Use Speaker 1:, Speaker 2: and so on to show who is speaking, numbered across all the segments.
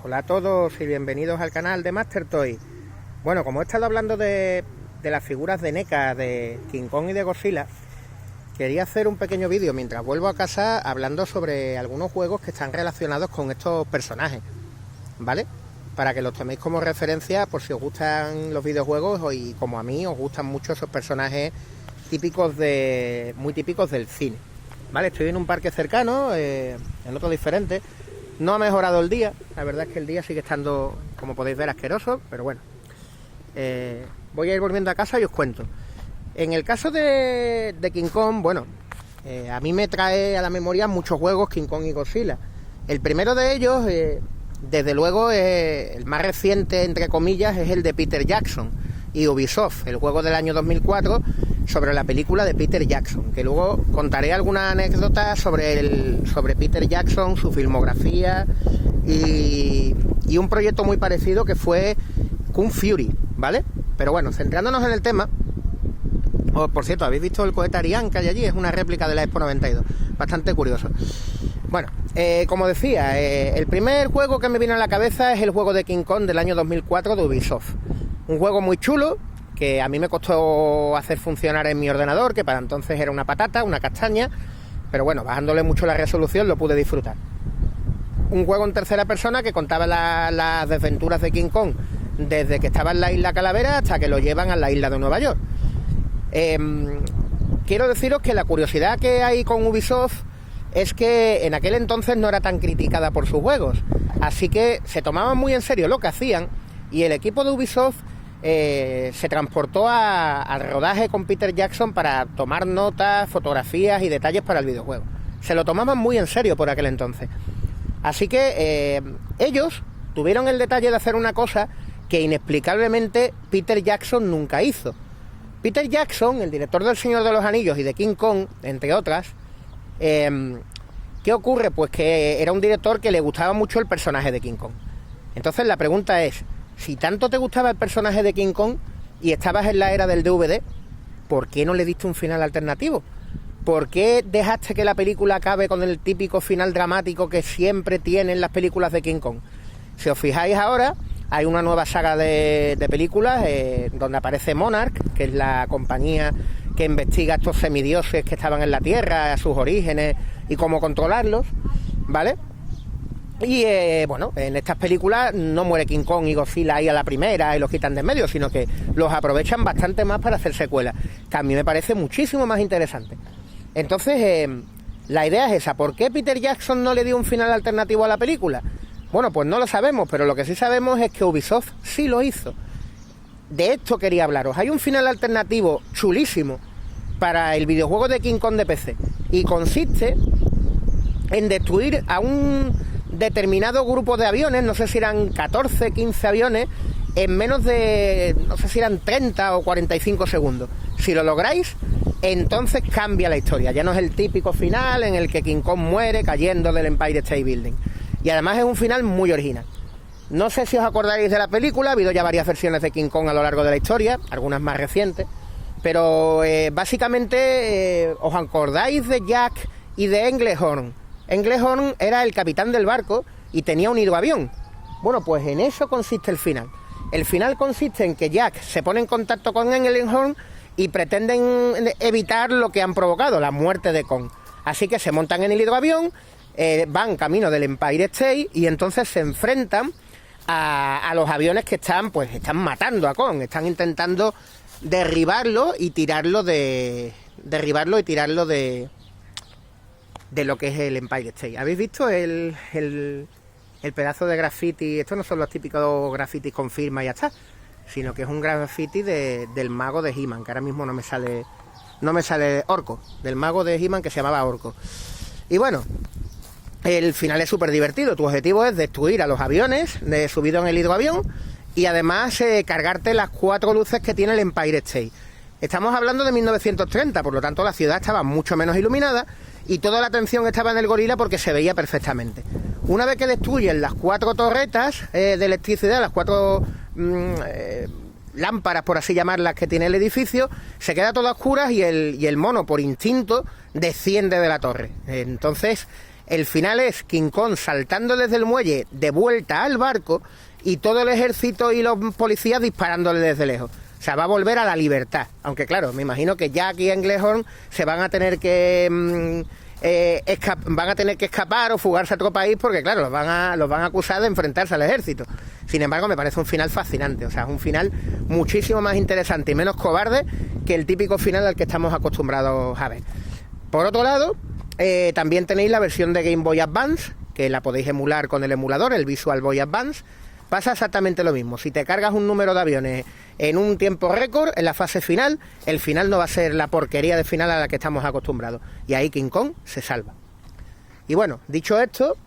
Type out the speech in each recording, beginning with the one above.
Speaker 1: Hola a todos y bienvenidos al canal de Master Toy. Bueno, como he estado hablando de las figuras de NECA, de King Kong y de Godzilla, quería hacer un pequeño vídeo mientras vuelvo a casa hablando sobre algunos juegos que están relacionados con estos personajes, ¿vale? Para que los toméis como referencia por si os gustan los videojuegos y como a mí os gustan mucho esos personajes muy típicos del cine, ¿vale? Estoy en un parque cercano, en otro diferente. No ha mejorado el día, la verdad es que el día sigue estando, como podéis ver, asqueroso, pero bueno. Voy a ir volviendo a casa y os cuento. En el caso de King Kong, bueno, a mí me trae a la memoria muchos juegos King Kong y Godzilla. El primero de ellos, desde luego, el más reciente, entre comillas, es el de Peter Jackson y Ubisoft, el juego del año 2004 sobre la película de Peter Jackson, que luego contaré algunas anécdotas sobre Peter Jackson, su filmografía y un proyecto muy parecido que fue Kung Fury, ¿vale? Pero bueno, centrándonos en el tema. Por cierto, ¿habéis visto el cohete Ariane que hay allí? Es una réplica de la Expo 92, bastante curioso. Bueno, como decía, el primer juego que me vino a la cabeza es el juego de King Kong del año 2004 de Ubisoft. Un juego muy chulo, que a mí me costó hacer funcionar en mi ordenador, que para entonces era una patata, una castaña, pero bueno, bajándole mucho la resolución lo pude disfrutar. Un juego en tercera persona que contaba las desventuras de King Kong desde que estaba en la isla Calavera hasta que lo llevan a la isla de Nueva York. Quiero deciros que la curiosidad que hay con Ubisoft es que en aquel entonces no era tan criticada por sus juegos, así que se tomaban muy en serio lo que hacían y el equipo de Ubisoft se transportó al rodaje con Peter Jackson para tomar notas, fotografías y detalles para el videojuego. Se lo tomaban muy en serio por aquel entonces. Así que ellos tuvieron el detalle de hacer una cosa que inexplicablemente Peter Jackson nunca hizo. Peter Jackson, el director del Señor de los Anillos y de King Kong, entre otras, ¿qué ocurre? Pues que era un director que le gustaba mucho el personaje de King Kong. Entonces la pregunta es, si tanto te gustaba el personaje de King Kong y estabas en la era del DVD, ¿por qué no le diste un final alternativo? ¿Por qué dejaste que la película acabe con el típico final dramático que siempre tienen las películas de King Kong? Si os fijáis ahora, hay una nueva saga de películas donde aparece Monarch, que es la compañía que investiga a estos semidioses que estaban en la Tierra, a sus orígenes y cómo controlarlos, ¿vale? Y bueno, en estas películas no muere King Kong y Godzilla ahí a la primera y los quitan de en medio, sino que los aprovechan bastante más para hacer secuelas, que a mí me parece muchísimo más interesante. Entonces, la idea es esa. ¿Por qué Peter Jackson no le dio un final alternativo a la película? Bueno, pues no lo sabemos, pero lo que sí sabemos es que Ubisoft sí lo hizo. De esto quería hablaros. Hay un final alternativo chulísimo para el videojuego de King Kong de PC y consiste en destruir a un determinado grupo de aviones, no sé si eran 14, 15 aviones, en menos de, no sé si eran 30 o 45 segundos. Si lo lográis, entonces cambia la historia. Ya no es el típico final en el que King Kong muere cayendo del Empire State Building. Y además es un final muy original. No sé si os acordáis de la película, ha habido ya varias versiones de King Kong a lo largo de la historia, algunas más recientes, pero básicamente os acordáis de Jack y de Englehorn. Englehorn era el capitán del barco y tenía un hidroavión. Bueno, pues en eso consiste el final. El final consiste en que Jack se pone en contacto con Englehorn y pretenden evitar lo que han provocado, la muerte de Kong. Así que se montan en el hidroavión, van camino del Empire State y entonces se enfrentan a los aviones que están matando a Kong, están intentando derribarlo y tirarlo de lo que es el Empire State. ¿Habéis visto el pedazo de graffiti? Estos no son los típicos grafitis con firma y ya está, sino que es un graffiti del mago de He-Man, que ahora mismo no me sale Orko, del mago de He-Man que se llamaba Orko. Y bueno, el final es súper divertido. Tu objetivo es destruir a los aviones subido en el hidroavión y además cargarte las 4 luces que tiene el Empire State. Estamos hablando de 1930, por lo tanto la ciudad estaba mucho menos iluminada y toda la atención estaba en el gorila porque se veía perfectamente. Una vez que destruyen las 4 torretas de electricidad, las 4 lámparas, por así llamarlas, que tiene el edificio, se queda todo a oscuras y el mono, por instinto, desciende de la torre. Entonces, El final es King Kong saltando desde el muelle de vuelta al barco y todo el ejército y los policías disparándole desde lejos. O sea, va a volver a la libertad. Aunque claro, me imagino que ya aquí en Glenhorn se van a tener que escapar o fugarse a otro país porque claro, los van a acusar de enfrentarse al ejército. Sin embargo, me parece un final fascinante. O sea, es un final muchísimo más interesante y menos cobarde que el típico final al que estamos acostumbrados a ver. Por otro lado, también tenéis la versión de Game Boy Advance, que la podéis emular con el emulador, el Visual Boy Advance. Pasa exactamente lo mismo. Si te cargas un número de aviones en un tiempo récord, en la fase final, el final no va a ser la porquería de final a la que estamos acostumbrados. Y ahí King Kong se salva. Y bueno, dicho esto,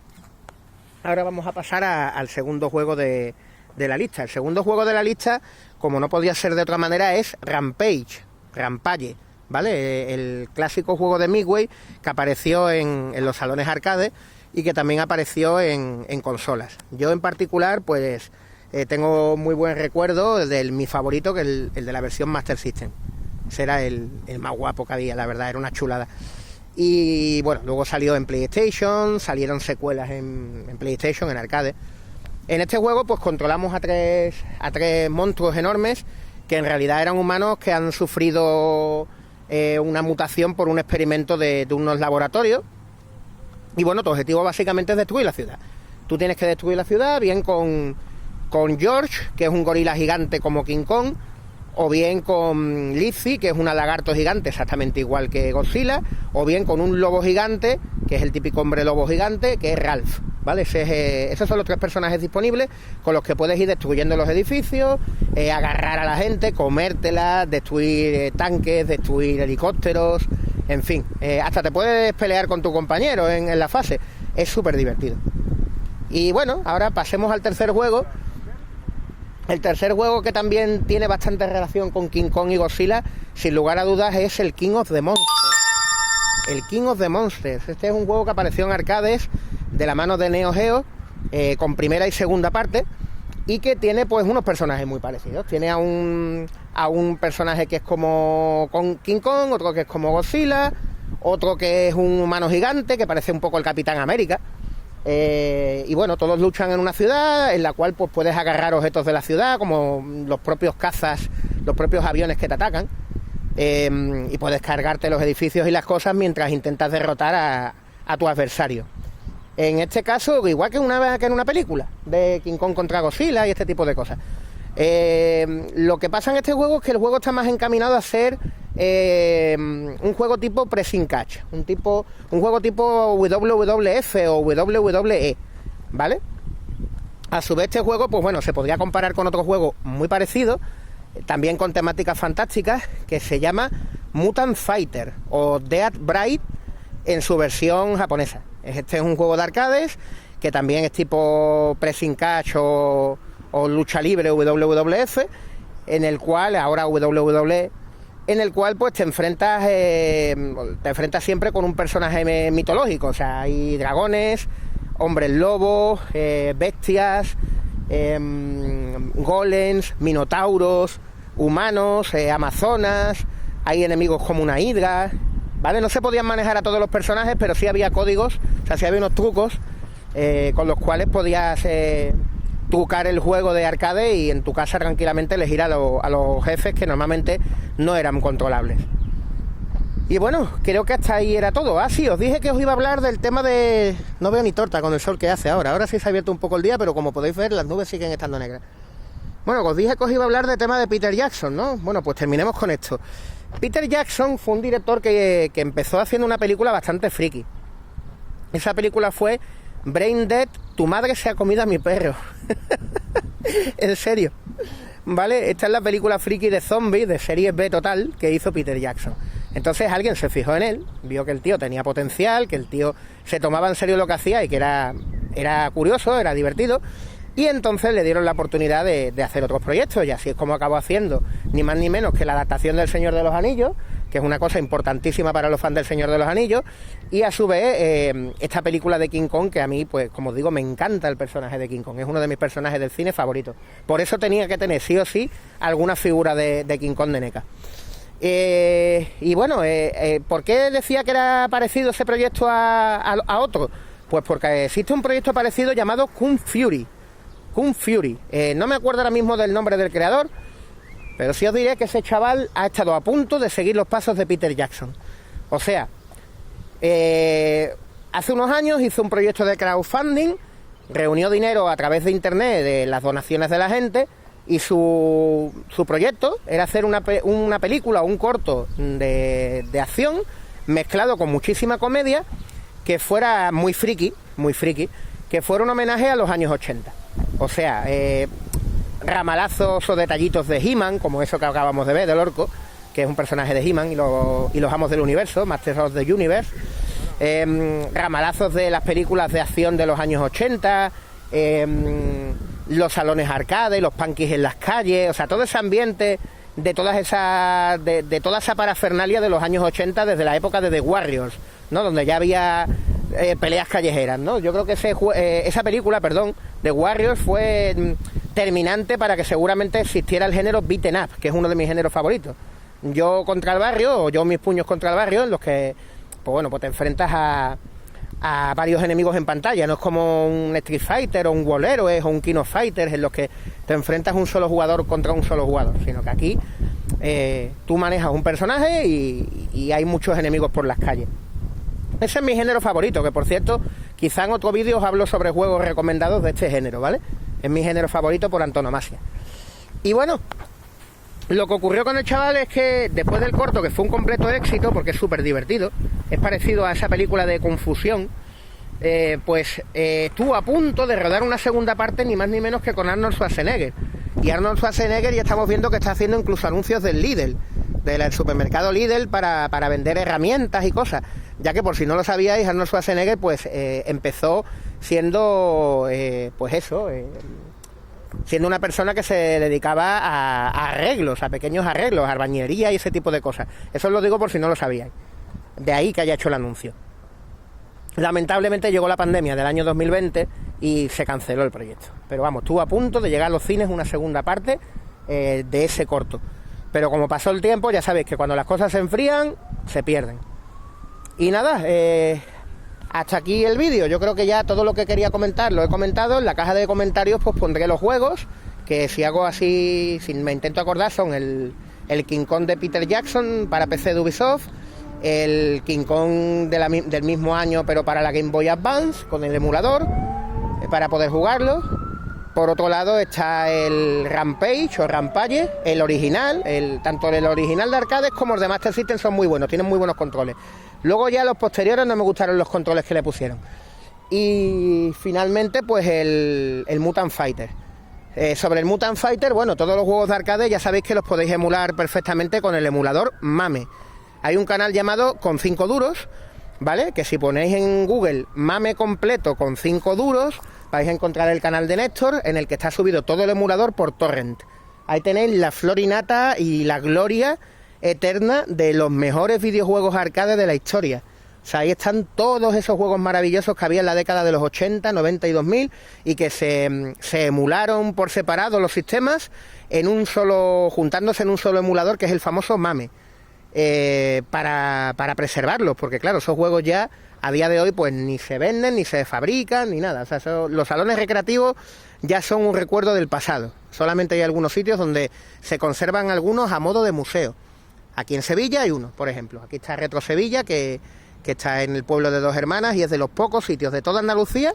Speaker 1: ahora vamos a pasar al segundo juego de la lista. El segundo juego de la lista, como no podía ser de otra manera, es Rampage, ¿vale? El clásico juego de Midway que apareció en los salones arcade y que también apareció en consolas. Yo en particular, pues tengo muy buen recuerdo de mi favorito, que el de la versión Master System. Ese era el más guapo que había, la verdad, era una chulada. Y bueno, luego salió en PlayStation, salieron secuelas en PlayStation, en arcade. En este juego pues controlamos a tres monstruos enormes que en realidad eran humanos que han sufrido una mutación por un experimento de unos laboratorios. Y bueno, tu objetivo básicamente es destruir la ciudad. Tú tienes que destruir la ciudad bien con George, que es un gorila gigante como King Kong, o bien con Lizzie, que es una lagarto gigante exactamente igual que Godzilla, o bien con un lobo gigante, que es el típico hombre lobo gigante, que es Ralph, ¿vale? Esos son los tres personajes disponibles con los que puedes ir destruyendo los edificios, agarrar a la gente, comértela, destruir tanques, destruir helicópteros, en fin, hasta te puedes pelear con tu compañero en la fase. Es súper divertido. Y bueno, ahora pasemos al tercer juego. El tercer juego, que también tiene bastante relación con King Kong y Godzilla, sin lugar a dudas, es el King of the Monsters. El King of the Monsters. Este es un juego que apareció en arcades de la mano de Neo Geo, con primera y segunda parte, y que tiene pues unos personajes muy parecidos. Tiene a un personaje que es como King Kong, otro que es como Godzilla, otro que es un humano gigante que parece un poco el Capitán América. Y bueno, todos luchan en una ciudad en la cual pues puedes agarrar objetos de la ciudad, como los propios cazas, los propios aviones que te atacan, y puedes cargarte los edificios y las cosas mientras intentas derrotar a tu adversario. En este caso, igual que en una película de King Kong contra Godzilla y este tipo de cosas. Lo que pasa en este juego es que el juego está más encaminado a ser un juego tipo pressing catch, un juego tipo WWF o WWE, ¿vale? A su vez, este juego, pues bueno, se podría comparar con otro juego muy parecido, también con temáticas fantásticas, que se llama Mutant Fighter o Death Bride en su versión japonesa. Este es un juego de arcades que también es tipo pressing catch o lucha libre WWF, en el cual, ahora WWE, en el cual pues te enfrentas siempre con un personaje mitológico. O sea, hay dragones, hombres lobos, bestias, golems, minotauros, humanos, amazonas, hay enemigos como una hidra, ¿vale? No se podían manejar a todos los personajes, pero sí había códigos, o sea, sí había unos trucos con los cuales podías trucar el juego de arcade y en tu casa tranquilamente elegir a los jefes que normalmente no eran controlables. Y bueno, creo que hasta ahí era todo. Sí, os dije que os iba a hablar del tema de... No veo ni torta con el sol que hace ahora. Ahora sí se ha abierto un poco el día, pero como podéis ver, las nubes siguen estando negras. Bueno, os dije que os iba a hablar del tema de Peter Jackson, ¿no? Bueno, pues terminemos con esto. Peter Jackson fue un director que empezó haciendo una película bastante friki. Esa película fue Brain Dead, tu madre se ha comido a mi perro. En serio, ¿vale? Esta es la película friki de zombies de serie B total que hizo Peter Jackson. Entonces alguien se fijó en él, vio que el tío tenía potencial, que el tío se tomaba en serio lo que hacía y que era curioso, era divertido, y entonces le dieron la oportunidad de hacer otros proyectos, y así es como acabó haciendo ni más ni menos que la adaptación del Señor de los Anillos, que es una cosa importantísima para los fans del Señor de los Anillos, y a su vez esta película de King Kong, que a mí, pues como os digo, me encanta el personaje de King Kong, es uno de mis personajes del cine favoritos. Por eso tenía que tener sí o sí alguna figura de King Kong de NECA. Y bueno, ¿por qué decía que era parecido ese proyecto a otro? Pues porque existe un proyecto parecido llamado Kung Fury. Kung Fury. No me acuerdo ahora mismo del nombre del creador, pero sí os diré que ese chaval ha estado a punto de seguir los pasos de Peter Jackson. O sea, hace unos años hizo un proyecto de crowdfunding, reunió dinero a través de internet de las donaciones de la gente, y su proyecto era hacer una película o un corto de acción mezclado con muchísima comedia, que fuera muy friki, que fuera un homenaje a los años 80. O sea, ramalazos o detallitos de He-Man, como eso que acabamos de ver, del orco, que es un personaje de He-Man y los amos del universo, Masters of the Universe, ramalazos de las películas de acción de los años 80, los salones arcade, los punkis en las calles, o sea, todo ese ambiente de toda esa parafernalia de los años 80, desde la época de The Warriors, ¿no? Donde ya había peleas callejeras, ¿no? Yo creo que esa película, The Warriors, fue terminante para que seguramente existiera el género beaten up, que es uno de mis géneros favoritos. Yo contra el barrio, o yo mis puños contra el barrio, en los que, pues te enfrentas a varios enemigos en pantalla. No es como un Street Fighter o un World Heroes o un King of Fighters, en los que te enfrentas un solo jugador contra un solo jugador, sino que aquí tú manejas un personaje y hay muchos enemigos por las calles. Ese es mi género favorito, que por cierto, quizá en otro vídeo os hablo sobre juegos recomendados de este género, ¿vale? Es mi género favorito por antonomasia. Y bueno, lo que ocurrió con el chaval es que después del corto, que fue un completo éxito, porque es súper divertido, es parecido a esa película de Confusión, estuvo a punto de rodar una segunda parte, ni más ni menos que con Arnold Schwarzenegger. Y Arnold Schwarzenegger ya estamos viendo que está haciendo incluso anuncios del Lidl, del supermercado Lidl, para vender herramientas y cosas, ya que, por si no lo sabíais, Arnold Schwarzenegger empezó siendo siendo una persona que se dedicaba a arreglos, a pequeños arreglos, a albañilería y ese tipo de cosas. Eso os lo digo por si no lo sabíais. De ahí que haya hecho el anuncio. Lamentablemente llegó la pandemia del año 2020 y se canceló el proyecto. Pero vamos, estuvo a punto de llegar a los cines una segunda parte de ese corto. Pero como pasó el tiempo, ya sabéis que cuando las cosas se enfrían, se pierden. Y nada, hasta aquí el vídeo. Yo creo que ya todo lo que quería comentar lo he comentado. En la caja de comentarios pues pondré los juegos, que si hago así, si me intento acordar, son el King Kong de Peter Jackson para PC de Ubisoft, el King Kong del mismo año pero para la Game Boy Advance con el emulador para poder jugarlo. Por otro lado está el Rampage o Rampage, el original, tanto el original de arcades como el de Master System son muy buenos, tienen muy buenos controles. Luego ya los posteriores no me gustaron los controles que le pusieron. Y finalmente pues el Mutant Fighter. Sobre el Mutant Fighter, bueno, todos los juegos de arcade ya sabéis que los podéis emular perfectamente con el emulador MAME. Hay un canal llamado Con 5 Duros, ¿vale? Que si ponéis en Google MAME completo con 5 duros, vais a encontrar el canal de Néstor, en el que está subido todo el emulador por torrent. Ahí tenéis la flor y nata y la gloria eterna de los mejores videojuegos arcade de la historia. O sea, ahí están todos esos juegos maravillosos que había en la década de los 80, 90 y 2000 y que se emularon por separado los sistemas juntándose en un solo emulador, que es el famoso MAME, para preservarlos, porque claro, esos juegos ya a día de hoy pues ni se venden, ni se fabrican, ni nada. O sea, los salones recreativos ya son un recuerdo del pasado. Solamente hay algunos sitios donde se conservan algunos a modo de museo. Aquí en Sevilla hay uno, por ejemplo. Aquí está Retro Sevilla, que está en el pueblo de Dos Hermanas y es de los pocos sitios de toda Andalucía,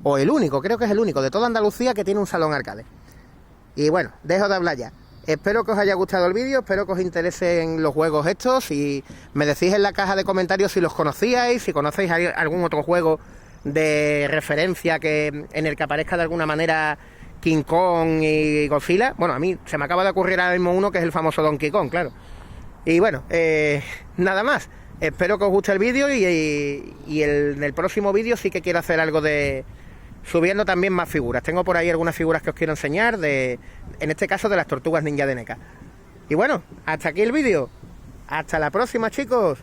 Speaker 1: o el único, creo que es el único de toda Andalucía que tiene un salón arcade. Y bueno, dejo de hablar ya. Espero que os haya gustado el vídeo, espero que os interesen los juegos estos y me decís en la caja de comentarios si los conocíais, si conocéis algún otro juego de referencia en el que aparezca de alguna manera King Kong y Godzilla. Bueno, a mí se me acaba de ocurrir ahora mismo uno que es el famoso Donkey Kong, claro. Y bueno, nada más. Espero que os guste el vídeo y en el próximo vídeo sí que quiero hacer algo subiendo también más figuras. Tengo por ahí algunas figuras que os quiero enseñar, en este caso de las tortugas ninja de NECA. Y bueno, hasta aquí el vídeo. Hasta la próxima, chicos.